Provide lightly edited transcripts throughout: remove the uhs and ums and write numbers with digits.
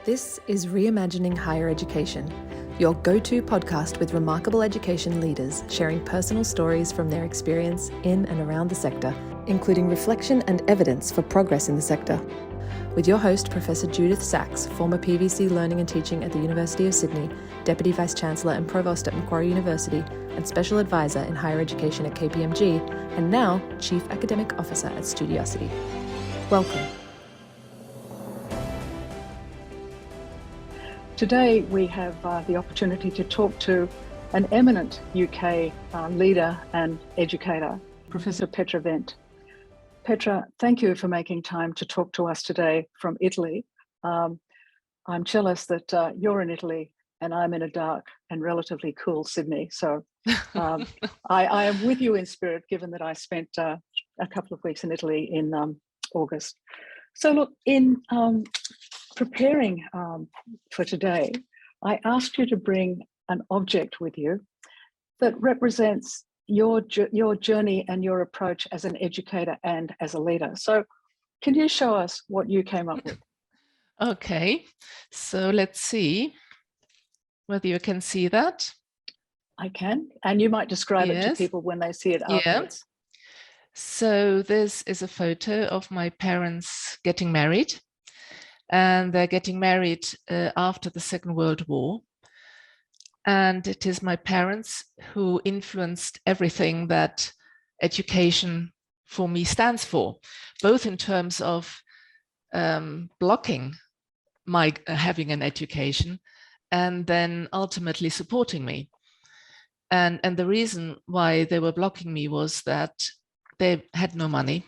This is Reimagining Higher Education, your go-to podcast with remarkable education leaders sharing personal stories from their experience in and around the sector, including reflection and evidence for progress in the sector. With your host, Professor Judyth Sachs, former PVC Learning and Teaching at the University of Sydney, Deputy Vice-Chancellor and Provost at Macquarie University, and Special Advisor in Higher Education at KPMG, and now Chief Academic Officer at Studiosity. Welcome. Today we have the opportunity to talk to an eminent UK leader and educator, Professor Petra Wend. Petra, thank you for making time to talk to us today from Italy. I'm jealous that you're in Italy and I'm in a dark and relatively cool Sydney. So I am with you in spirit, given that I spent a couple of weeks in Italy in August. So look, in preparing for today, I asked you to bring an object with you that represents your journey and your approach as an educator and as a leader. So can you show us what you came up with? Okay, so let's see whether you can see that. I can, and you might describe it to people when they see it afterwards. So this is a photo of my parents getting married. And they're getting married after the Second World War. And it is my parents who influenced everything that education for me stands for, both in terms of blocking my having an education and then ultimately supporting me. And the reason why they were blocking me was that they had no money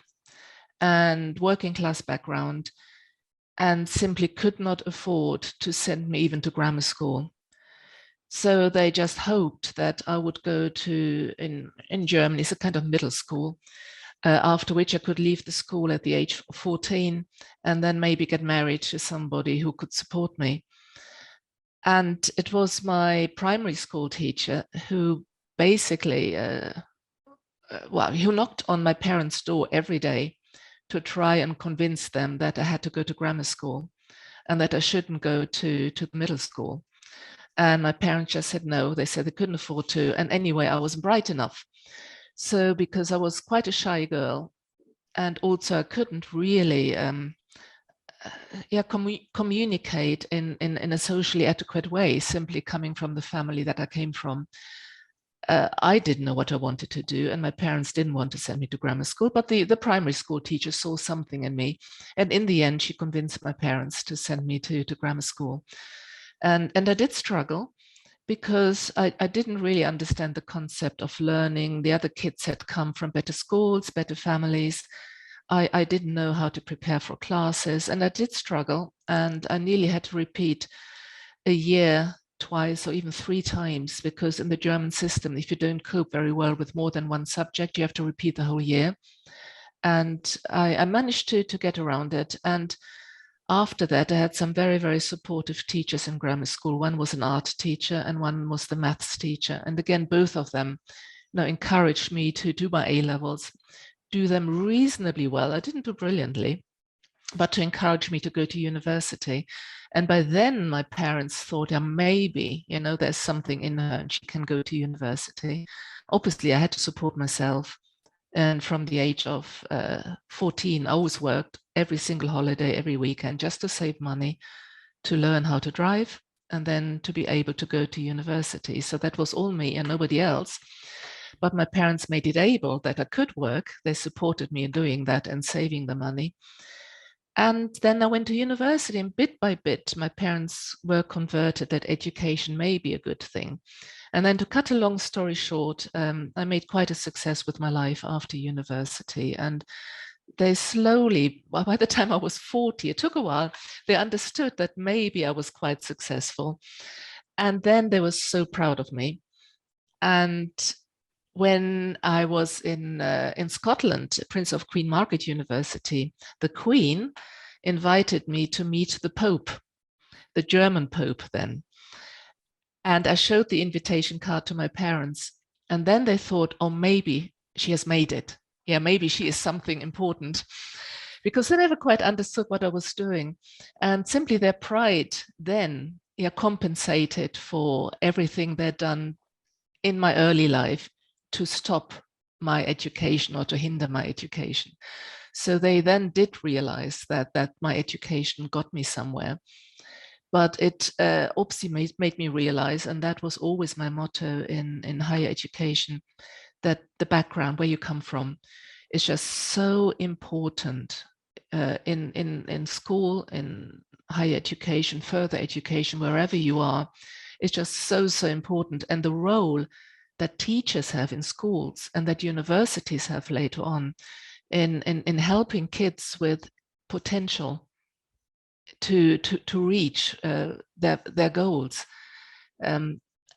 and working class background, and simply could not afford to send me even to grammar school. So they just hoped that I would go to, in Germany, it's a kind of middle school, after which I could leave the school at the age of 14 and then maybe get married to somebody who could support me. And it was my primary school teacher who basically, who knocked on my parents' door every day to try and convince them that I had to go to grammar school and that I shouldn't go to the middle school. And my parents just said no. They said they couldn't afford to. And anyway, I wasn't bright enough. So because I was quite a shy girl, and also I couldn't really communicate in a socially adequate way, simply coming from the family that I came from. I didn't know what I wanted to do, and my parents didn't want to send me to grammar school, but the primary school teacher saw something in me. And in the end, she convinced my parents to send me to grammar school. And I did struggle because I didn't really understand the concept of learning. The other kids had come from better schools, better families. I didn't know how to prepare for classes, and I did struggle. And I nearly had to repeat a year twice or even 3 times, because in the German system, if you don't cope very well with more than one subject, you have to repeat the whole year. And I managed to get around it. And after that, I had some very, very supportive teachers in grammar school. One was an art teacher and one was the maths teacher. And again, both of them encouraged me to do my A-levels, do them reasonably well. I didn't do brilliantly, but to encourage me to go to university. And by then my parents thought, yeah, maybe, there's something in her and she can go to university. Obviously, I had to support myself. And from the age of 14, I always worked every single holiday, every weekend, just to save money, to learn how to drive, and then to be able to go to university. So that was all me and nobody else. But my parents made it able that I could work. They supported me in doing that and saving the money. And then I went to university, and bit by bit, my parents were converted that education may be a good thing. And then to cut a long story short, I made quite a success with my life after university. And they slowly, by the time I was 40, it took a while, they understood that maybe I was quite successful. And then they were so proud of me. And when I was in Scotland, Prince of Queen Margaret University, the Queen invited me to meet the Pope, the German Pope then. And I showed the invitation card to my parents. And then they thought, oh, maybe she has made it. Yeah, maybe she is something important. because they never quite understood what I was doing. And simply their pride then compensated for everything they'd done in my early life to stop my education or to hinder my education. So they then did realize that my education got me somewhere. But it obviously made me realize, and that was always my motto in higher education, that the background, where you come from, is just so important in school, in higher education, further education, wherever you are. It's just so important. And the role that teachers have in schools and that universities have later on in helping kids with potential to reach their goals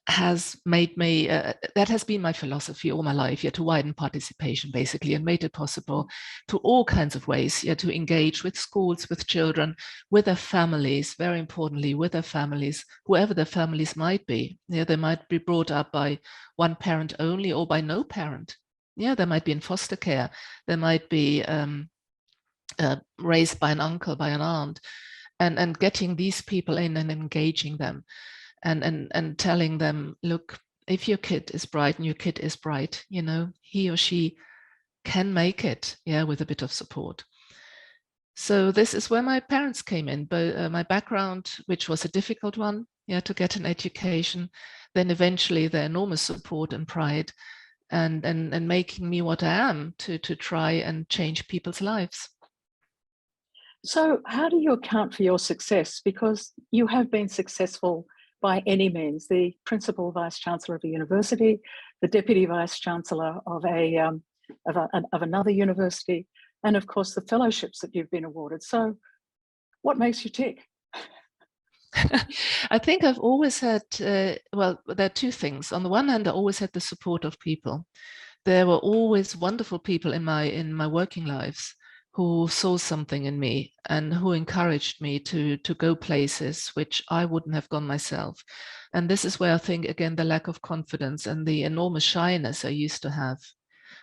has made me, that has been my philosophy all my life, to widen participation basically, and made it possible to all kinds of ways to engage with schools, with children, with their families, very importantly with their families, whoever their families might be. They might be brought up by one parent only or by no parent. They might be in foster care, they might be raised by an uncle, by an aunt, and getting these people in and engaging them and telling them, look, if your kid is bright and your kid is bright, he or she can make it, with a bit of support. So this is where my parents came in, but my background, which was a difficult one, to get an education, then eventually their enormous support and pride, and making me what I am to try and change people's lives. So how do you account for your success? Because you have been successful by any means, the Principal Vice-Chancellor of a university, the Deputy Vice-Chancellor of another university, and of course the fellowships that you've been awarded. So what makes you tick? I think I've always had, well, there are two things. On the one hand, I always had the support of people. There were always wonderful people in my working lives who saw something in me and who encouraged me to go places which I wouldn't have gone myself. And this is where I think, again, the lack of confidence and the enormous shyness I used to have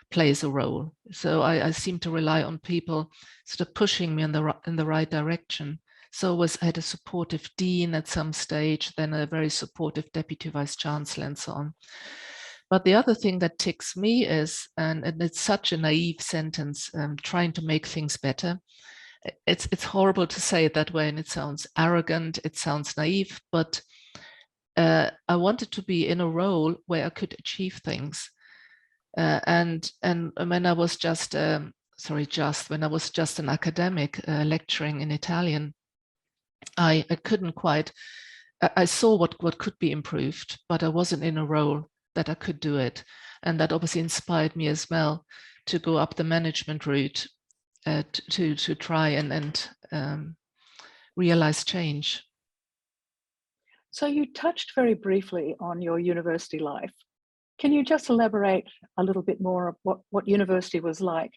plays a role. So I seem to rely on people sort of pushing me in the right direction. So I had a supportive dean at some stage, then a very supportive deputy vice-chancellor and so on. But the other thing that ticks me is, and it's such a naive sentence, trying to make things better. It's horrible to say it that way, and it sounds arrogant, it sounds naive, but I wanted to be in a role where I could achieve things. And when I was just, when I was just an academic lecturing in Italian, I couldn't quite, I saw what could be improved, but I wasn't in a role that I could do it. And that obviously inspired me as well to go up the management route to try and realize change. So you touched very briefly on your university life. Can you just elaborate a little bit more of what university was like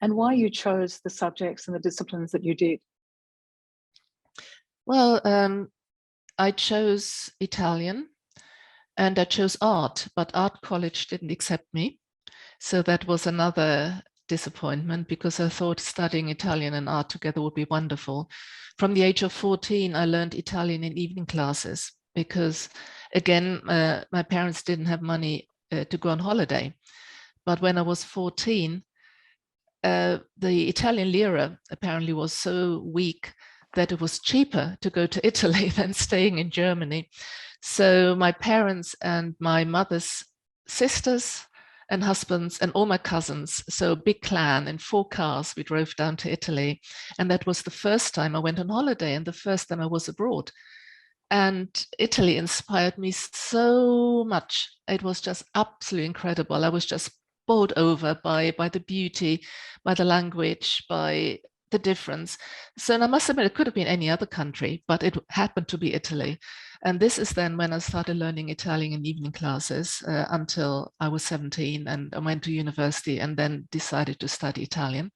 and why you chose the subjects and the disciplines that you did? Well, I chose Italian and I chose art, but art college didn't accept me. So that was another disappointment, because I thought studying Italian and art together would be wonderful. From the age of 14, I learned Italian in evening classes because, again, my parents didn't have money to go on holiday. But when I was 14, the Italian lira apparently was so weak that it was cheaper to go to Italy than staying in Germany. So my parents and my mother's sisters and husbands and all my cousins, so a big clan in 4 cars, we drove down to Italy. And that was the first time I went on holiday and the first time I was abroad. And Italy inspired me so much. It was just absolutely incredible. I was just bowled over by the beauty, by the language, by the difference. So I must admit, it could have been any other country, but it happened to be Italy. And this is then when I started learning Italian in evening classes until I was 17, and I went to university and then decided to study Italian.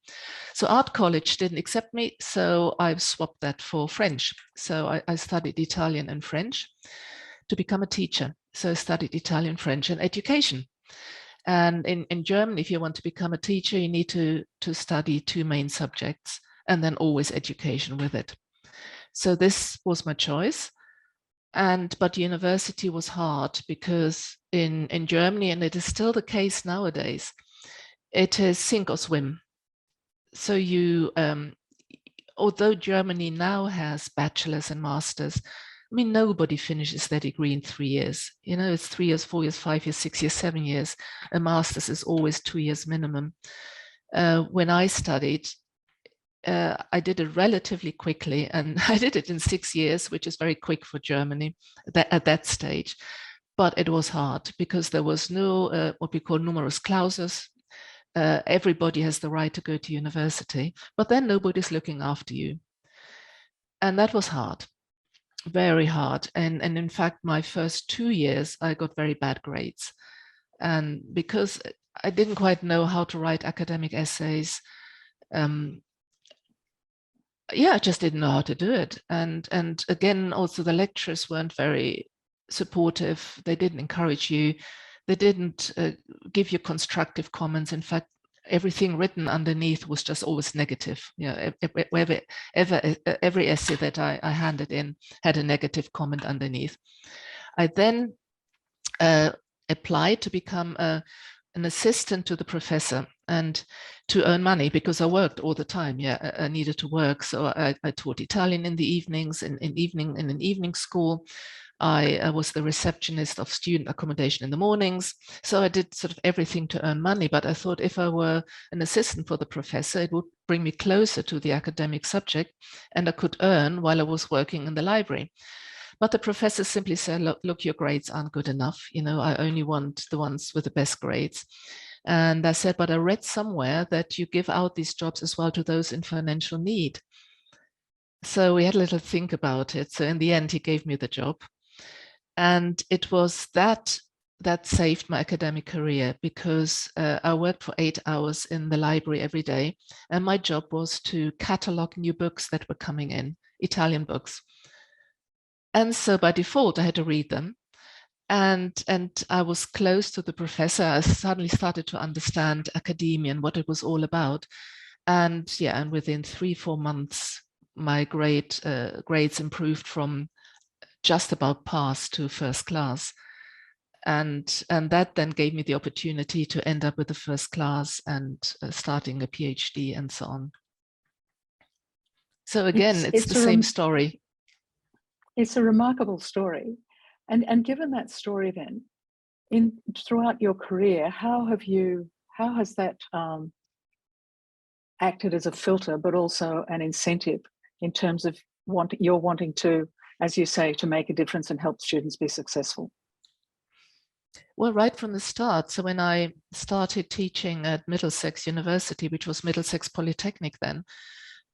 So art college didn't accept me, so I've swapped that for French. So I studied Italian and French to become a teacher. So I studied Italian, French, and education. And in Germany, if you want to become a teacher, you need to study 2 main subjects, and then always education with it. So this was my choice. But university was hard because in Germany, and it is still the case nowadays, it is sink or swim. So you, although Germany now has bachelors and masters, I mean, nobody finishes their degree in 3 years. You know, it's 3 years, 4 years, 5 years, 6 years, 7 years. A master's is always 2 years minimum. When I studied, I did it relatively quickly, and I did it in 6 years, which is very quick for Germany at that stage. But it was hard because there was no what we call numerus clausus. Everybody has the right to go to university, but then nobody's looking after you. And that was hard, very hard. And in fact, my first 2 years, I got very bad grades. And because I didn't quite know how to write academic essays, I just didn't know how to do it. And again, also the lecturers weren't very supportive. They didn't encourage you. They didn't give you constructive comments. In fact, everything written underneath was just always negative. You know, every essay that I handed in had a negative comment underneath. I then applied to become an assistant to the professor and to earn money because I worked all the time. I needed to work. So I taught Italian in the evenings, in an evening school. I was the receptionist of student accommodation in the mornings. So I did sort of everything to earn money. But I thought if I were an assistant for the professor, it would bring me closer to the academic subject and I could earn while I was working in the library. But the professor simply said, look, your grades aren't good enough. You know, I only want the ones with the best grades. And I said, but I read somewhere that you give out these jobs as well to those in financial need. So we had a little think about it. So in the end, he gave me the job. And it was that saved my academic career because I worked for 8 hours in the library every day. And my job was to catalog new books that were coming in, Italian books. And so by default, I had to read them. And I was close to the professor. I suddenly started to understand academia and what it was all about. And within 3-4 months, my grades improved from just about pass to first class. And that then gave me the opportunity to end up with the first class and starting a PhD and so on. So again, it's the same story. It's a remarkable story. And given that story then, throughout your career, how has that acted as a filter, but also an incentive in terms of wanting to, as you say, to make a difference and help students be successful? Well, right from the start. So when I started teaching at Middlesex University, which was Middlesex Polytechnic then,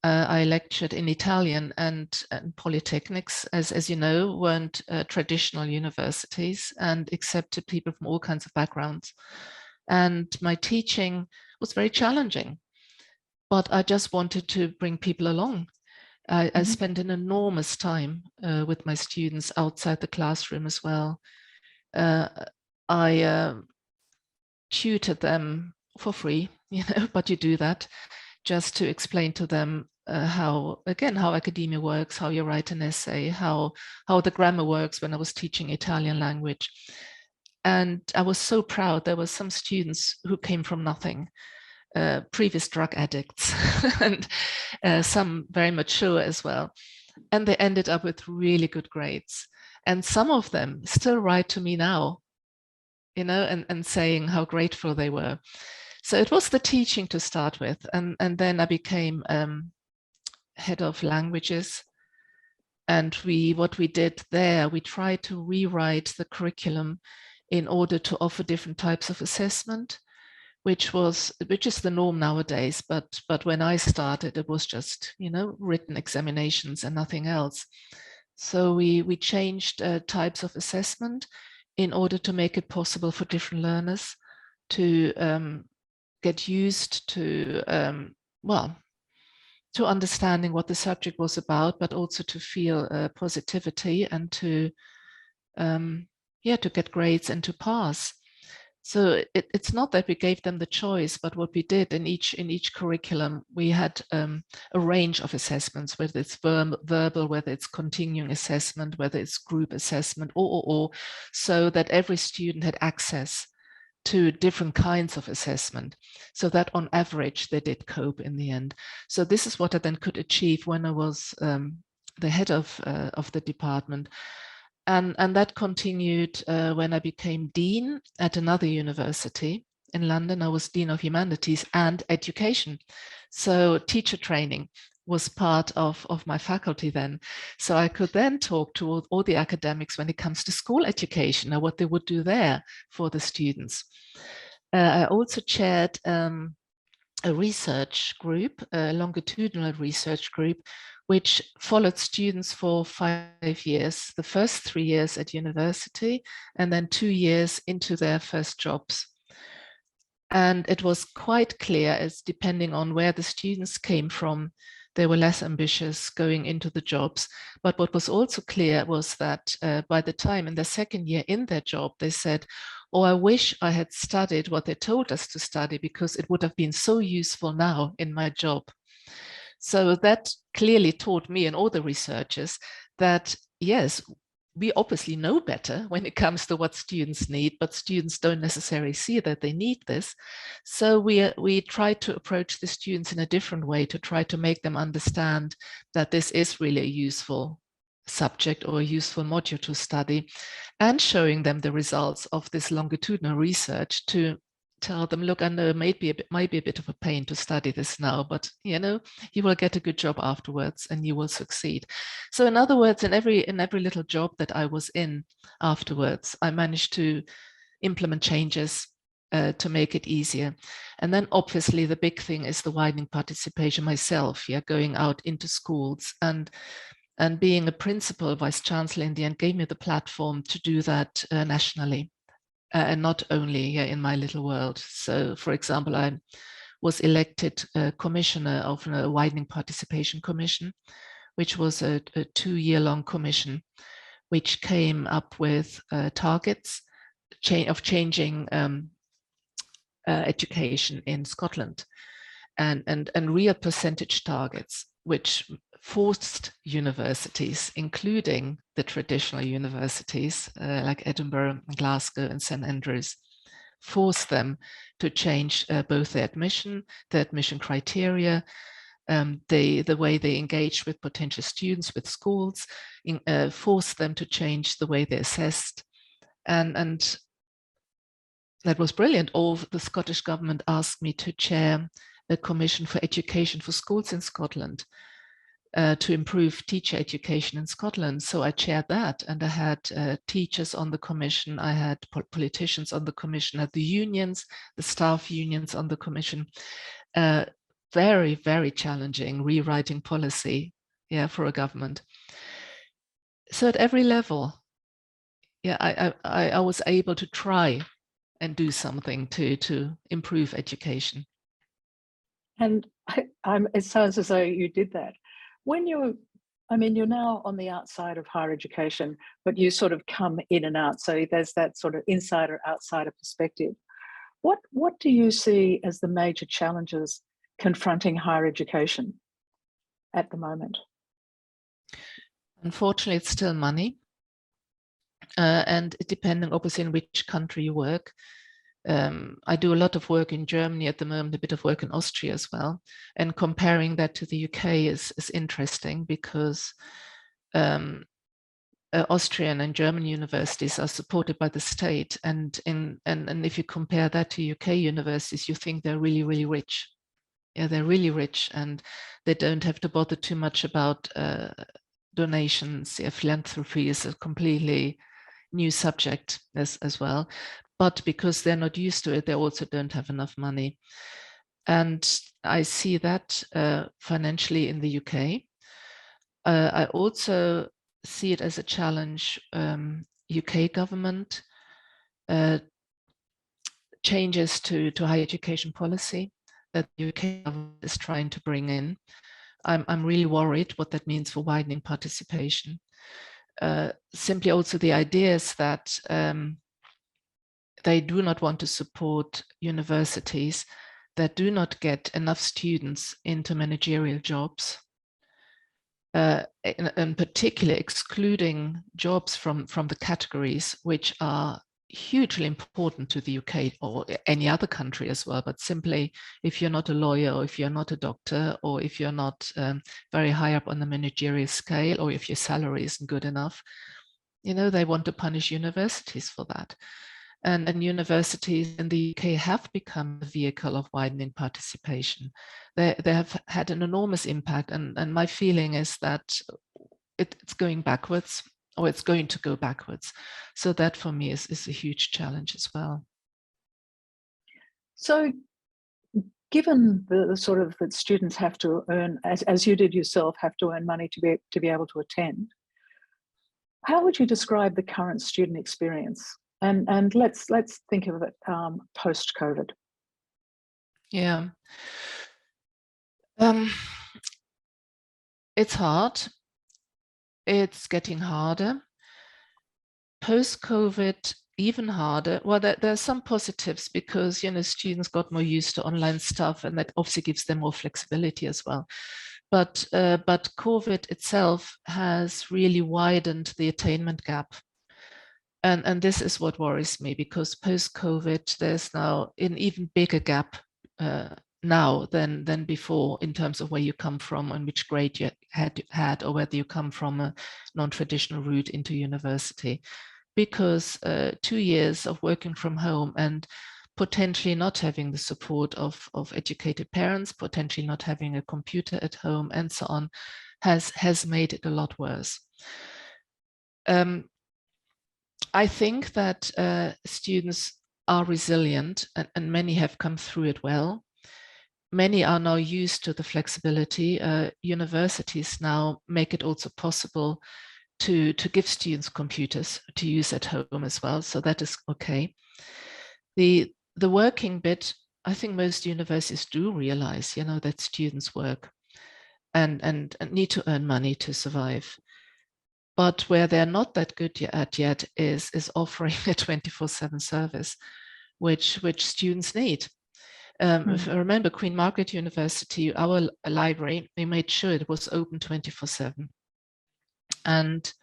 I lectured in Italian, and polytechnics, as you know, weren't traditional universities and accepted people from all kinds of backgrounds. And my teaching was very challenging, but I just wanted to bring people along. I spent an enormous time with my students outside the classroom as well. I tutored them for free, you know, but you do that just to explain to them how academia works, how you write an essay, how the grammar works when I was teaching Italian language. And I was so proud. There were some students who came from nothing, previous drug addicts, and some very mature as well. And they ended up with really good grades. And some of them still write to me now, you know, and saying how grateful they were. So it was the teaching to start with. And then I became head of languages. And what we did there, we tried to rewrite the curriculum in order to offer different types of assessment, which is the norm nowadays. But when I started, it was just, you know, written examinations and nothing else. So we changed types of assessment in order to make it possible for different learners to get used to, to understanding what the subject was about, but also to feel positivity and to get grades and to pass. So it's not that we gave them the choice, but what we did in each curriculum, we had a range of assessments, whether it's verbal, whether it's continuing assessment, whether it's group assessment, or, so that every student had access to different kinds of assessment, so that on average they did cope in the end. So this is what I then could achieve when I was the head of the department. And that continued when I became dean at another university in London. I was Dean of Humanities and Education. So teacher training was part of my faculty then. So I could then talk to all the academics when it comes to school education and what they would do there for the students. I also chaired a research group, a longitudinal research group, which followed students for 5 years, the first 3 years at university, and then 2 years into their first jobs. And it was quite clear, as depending on where the students came from, they were less ambitious going into the jobs. But what was also clear was that by the time in their second year in their job, they said, oh, I wish I had studied what they told us to study, because it would have been so useful now in my job. So that clearly taught me and all the researchers that, yes, we obviously know better when it comes to what students need, but students don't necessarily see that they need this. So we try to approach the students in a different way to try to make them understand that this is really a useful subject or a useful module to study, and showing them the results of this longitudinal research to tell them, look, I know it might be a bit of a pain to study this now, but you know, you will get a good job afterwards and you will succeed. So in other words, in every little job that I was in afterwards, I managed to implement changes to make it easier. And then obviously the big thing is the widening participation myself, going out into schools, and being a principal vice-chancellor in the end gave me the platform to do that nationally. And not only in my little world. So, for example, I was elected commissioner of a widening participation commission, which was a 2-year-long commission, which came up with targets of changing education in Scotland, and real percentage targets, which forced universities, including the traditional universities like Edinburgh, Glasgow and St Andrews, forced them to change both their admission criteria, the way they engage with potential students, with schools, forced them to change the way they assessed. And that was brilliant. The Scottish government asked me to chair a commission for education for schools in Scotland, to improve teacher education in Scotland. So I chaired that, and I had teachers on the commission, I had politicians on the commission, I had the unions, the staff unions on the commission. Very, very challenging rewriting policy, for a government. So at every level, I was able to try and do something to improve education. And it sounds as though you did that. When you're now on the outside of higher education, but you sort of come in and out. So there's that sort of insider-outsider perspective. What do you see as the major challenges confronting higher education at the moment? Unfortunately, it's still money. And depending obviously in which country you work. I do a lot of work in Germany at the moment, a bit of work in Austria as well. And comparing that to the UK is interesting, because Austrian and German universities are supported by the state. And if you compare that to UK universities, you think they're really, really rich. Yeah, they're really rich, and they don't have to bother too much about donations. Philanthropy is a completely new subject as well. But because they're not used to it, they also don't have enough money. And I see that financially in the UK. I also see it as a challenge, UK government, changes to higher education policy that the UK government is trying to bring in. I'm really worried what that means for widening participation. Simply also the ideas that they do not want to support universities that do not get enough students into managerial jobs, in particular excluding jobs from the categories which are hugely important to the UK or any other country as well. But simply, if you're not a lawyer, or if you're not a doctor, or if you're not very high up on the managerial scale, or if your salary isn't good enough, you know, they want to punish universities for that. And universities in the UK have become a vehicle of widening participation. They have had an enormous impact, and my feeling is that it's going backwards, or it's going to go backwards. So that for me is a huge challenge as well. So given the sort of that students have to earn, as you did yourself, have to earn money to be able to attend, how would you describe the current student experience? And let's think of it post-COVID. Yeah. It's hard. It's getting harder. Post-COVID, even harder. Well, there's some positives because, you know, students got more used to online stuff, and that obviously gives them more flexibility as well. But COVID itself has really widened the attainment gap. And this is what worries me, because post-COVID, there's now an even bigger gap now than before in terms of where you come from and which grade you had, or whether you come from a non-traditional route into university. Because 2 years of working from home and potentially not having the support of educated parents, potentially not having a computer at home, and so on, has made it a lot worse. I think that students are resilient, and many have come through it well. Many are now used to the flexibility. Universities now make it also possible to give students computers to use at home as well, so that is okay. The working bit, I think most universities do realize, you know, that students work and need to earn money to survive. But where they're not that good at yet is offering a 24/7 service, which students need. If I remember Queen Margaret University, our library, we made sure it was open 24/7. And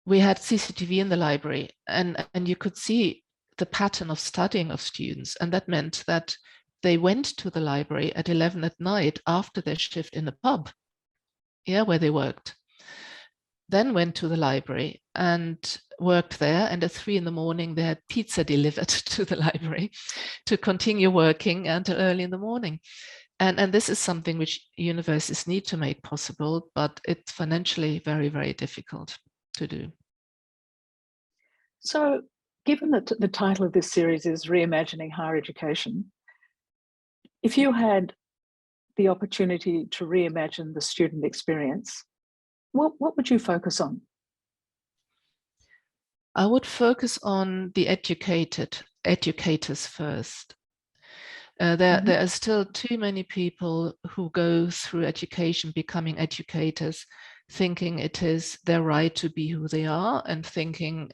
we had CCTV in the library, and you could see the pattern of studying of students. And that meant that they went to the library at 11 at night after their shift in the pub, where they worked. Then went to the library and worked there, and at 3 in the morning they had pizza delivered to the library to continue working until early in the morning. And this is something which universities need to make possible, but it's financially very, very difficult to do. So given that the title of this series is Reimagining Higher Education, if you had the opportunity to reimagine the student experience, what would you focus on? I would focus on the educators first. There are still too many people who go through education becoming educators, thinking it is their right to be who they are, and thinking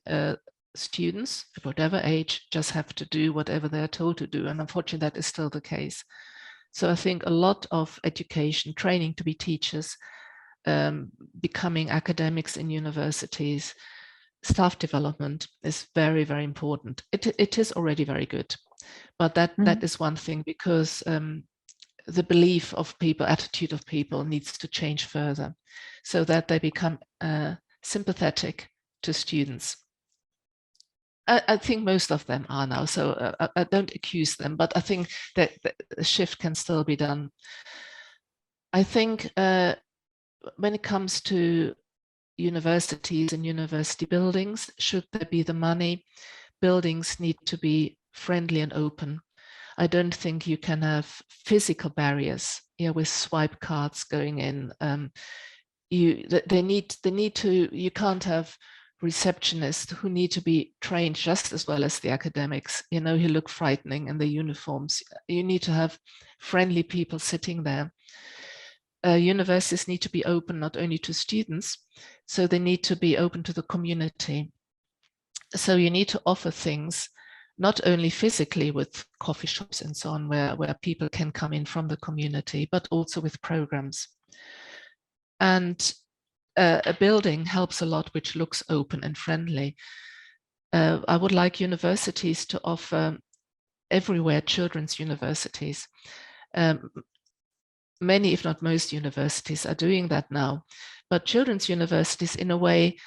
students at whatever age just have to do whatever they're told to do. And unfortunately, that is still the case. So I think a lot of education, training to be teachers, becoming academics in universities, staff development is very, very important. It is already very good, but that is one thing, because the belief of people, attitude of people needs to change further so that they become sympathetic to students. I think most of them are now, so I don't accuse them, but I think that the shift can still be done. I think when it comes to universities and university buildings, should there be the money, buildings need to be friendly and open. I don't think you can have physical barriers, with swipe cards going in. You can't have receptionists who need to be trained just as well as the academics, who look frightening in their uniforms. You need to have friendly people sitting there. Universities need to be open not only to students, so they need to be open to the community. So you need to offer things not only physically with coffee shops and so on, where people can come in from the community, but also with programs. And a building helps a lot which looks open and friendly. I would like universities to offer everywhere children's universities. Many, if not most universities are doing that now, but children's universities in a way,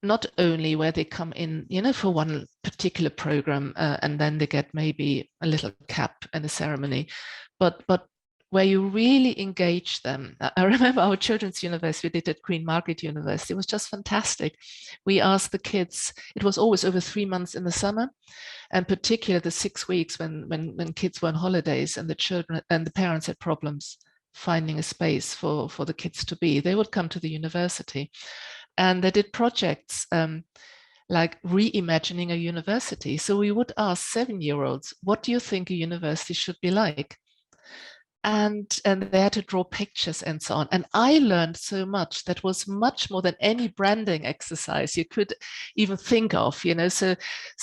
not only where they come in, for one particular program and then they get maybe a little cap and a ceremony, but where you really engage them. I remember our children's university we did at Queen Margaret University. It was just fantastic. We asked the kids, it was always over 3 months in the summer, and particularly the 6 weeks when kids were on holidays and the children and the parents had problems finding a space for the kids to be. They would come to the university and they did projects like reimagining a university. So we would ask 7-year-olds, what do you think a university should be like? And they had to draw pictures and so on. And I learned so much that was much more than any branding exercise you could even think of, So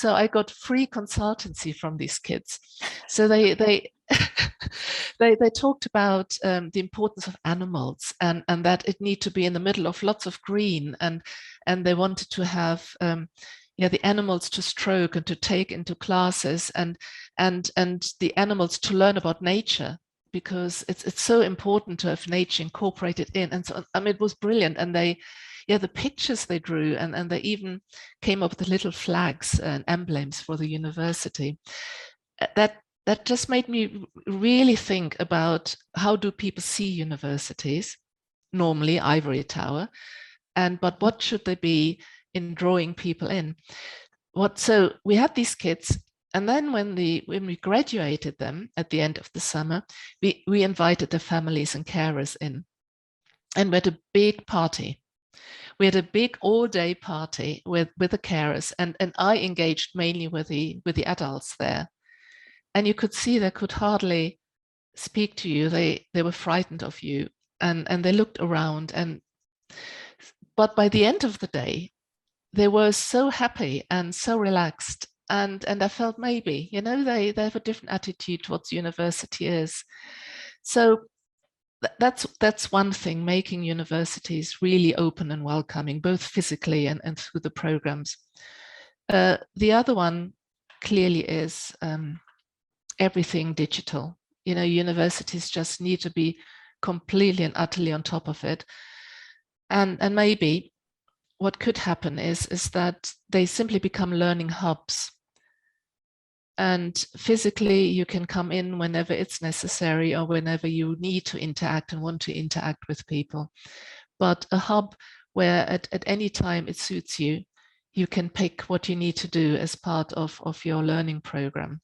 I got free consultancy from these kids. So they talked about the importance of animals and that it need to be in the middle of lots of green, and they wanted to have the animals to stroke and to take into classes and the animals to learn about nature, because it's so important to have nature incorporated in. And so it was brilliant. And the pictures they drew, and they even came up with little flags and emblems for the university. That just made me really think about how do people see universities, normally ivory tower, but what should they be in drawing people in? So we had these kids, and then when we graduated them at the end of the summer, we invited the families and carers in, and we had a big party. We had a big all-day party with the carers, and I engaged mainly with the adults there. And you could see they could hardly speak to you. They were frightened of you, and they looked around. But by the end of the day, they were so happy and so relaxed. And I felt maybe, they have a different attitude towards university is. So that's one thing, making universities really open and welcoming, both physically and through the programs. The other one clearly is everything digital. Universities just need to be completely and utterly on top of it. And maybe what could happen is that they simply become learning hubs. And physically, you can come in whenever it's necessary or whenever you need to interact and want to interact with people. But a hub where at any time it suits you, you can pick what you need to do as part of your learning program.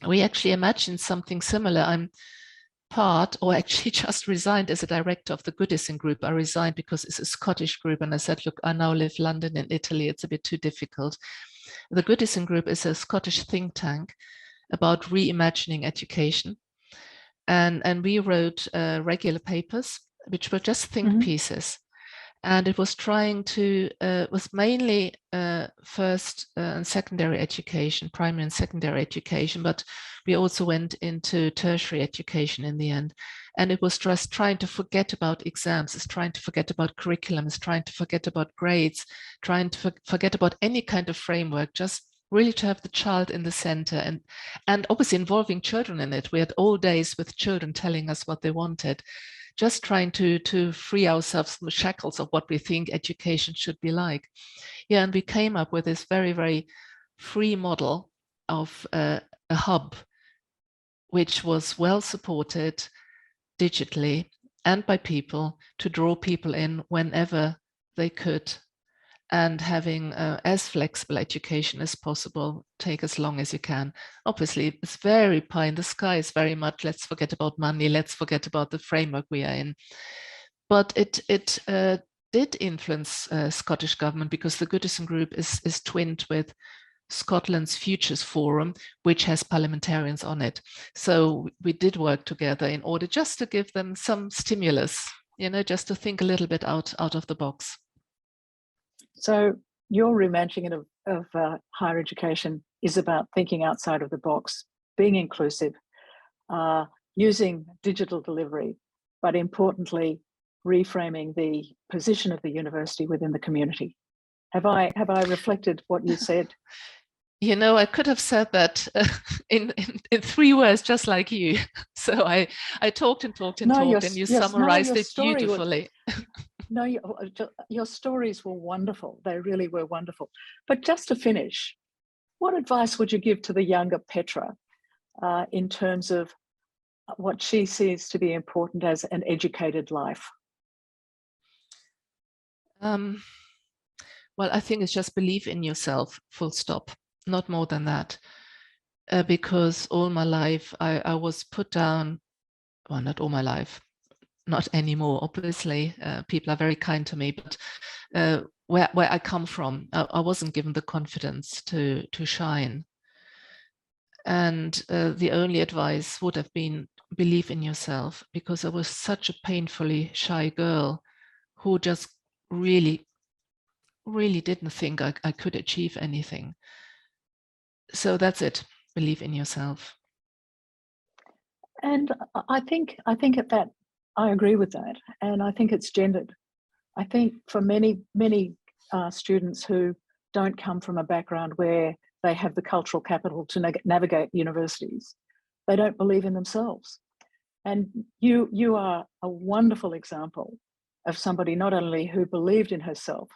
We actually imagined something similar. I'm part, or actually just resigned as a director of the Goodison Group. I resigned because it's a Scottish group, and I said, look, I now live London and Italy. It's a bit too difficult. The Goodison Group is a Scottish think tank about reimagining education. And we wrote regular papers, which were just think pieces. And it was trying to, was mainly first and secondary education, primary and secondary education, but we also went into tertiary education in the end. And it was just trying to forget about exams, it's trying to forget about curriculum, it's trying to forget about grades, trying to forget about any kind of framework, just really to have the child in the center and obviously involving children in it. We had all days with children telling us what they wanted. Just trying to free ourselves from the shackles of what we think education should be like. Yeah, and we came up with this very, very free model of a hub, which was well supported digitally and by people to draw people in whenever they could, and having as flexible education as possible, take as long as you can. Obviously, it's very pie in the sky. It's very much, let's forget about money, let's forget about the framework we are in. But it did influence Scottish government, because the Goodison Group is twinned with Scotland's Futures Forum, which has parliamentarians on it. So we did work together in order just to give them some stimulus, just to think a little bit out of the box. So your reimagining of higher education is about thinking outside of the box, being inclusive, using digital delivery, but importantly, reframing the position of the university within the community. Have I reflected what you said? You know, I could have said that in 3 words, just like you. So I talked and talked and talked, and you summarized it beautifully. Your stories were wonderful. They really were wonderful. But just to finish, what advice would you give to the younger Petra in terms of what she sees to be important as an educated life? Well, I think it's just believe in yourself, full stop, not more than that. Because all my life I was put down, well, not all my life, not anymore, obviously. People are very kind to me, but where I come from, I wasn't given the confidence to shine. And the only advice would have been believe in yourself, because I was such a painfully shy girl who just really didn't think I could achieve anything. So that's it. Believe in yourself. And I think at that, I agree with that. And I think it's gendered. I think for many students who don't come from a background where they have the cultural capital to navigate universities, they don't believe in themselves. And you are a wonderful example of somebody not only who believed in herself,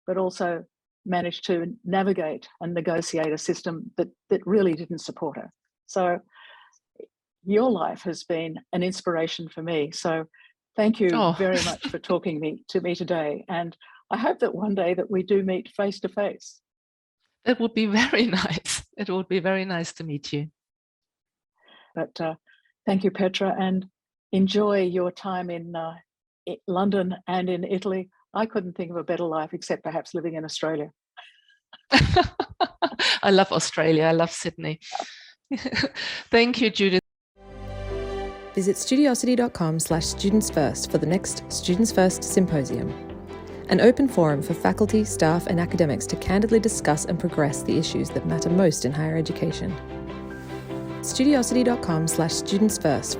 but also managed to navigate and negotiate a system that really didn't support her. So your life has been an inspiration for me. So thank you very much for talking to me today. And I hope that one day that we do meet face to face. It would be very nice. It would be very nice to meet you. But thank you, Petra, and enjoy your time in London and in Italy. I couldn't think of a better life except perhaps living in Australia. I love Australia. I love Sydney. Thank you, Judith. Visit studiosity.com/Students First for the next Students First Symposium, an open forum for faculty, staff and academics to candidly discuss and progress the issues that matter most in higher education. studiosity.com/Students First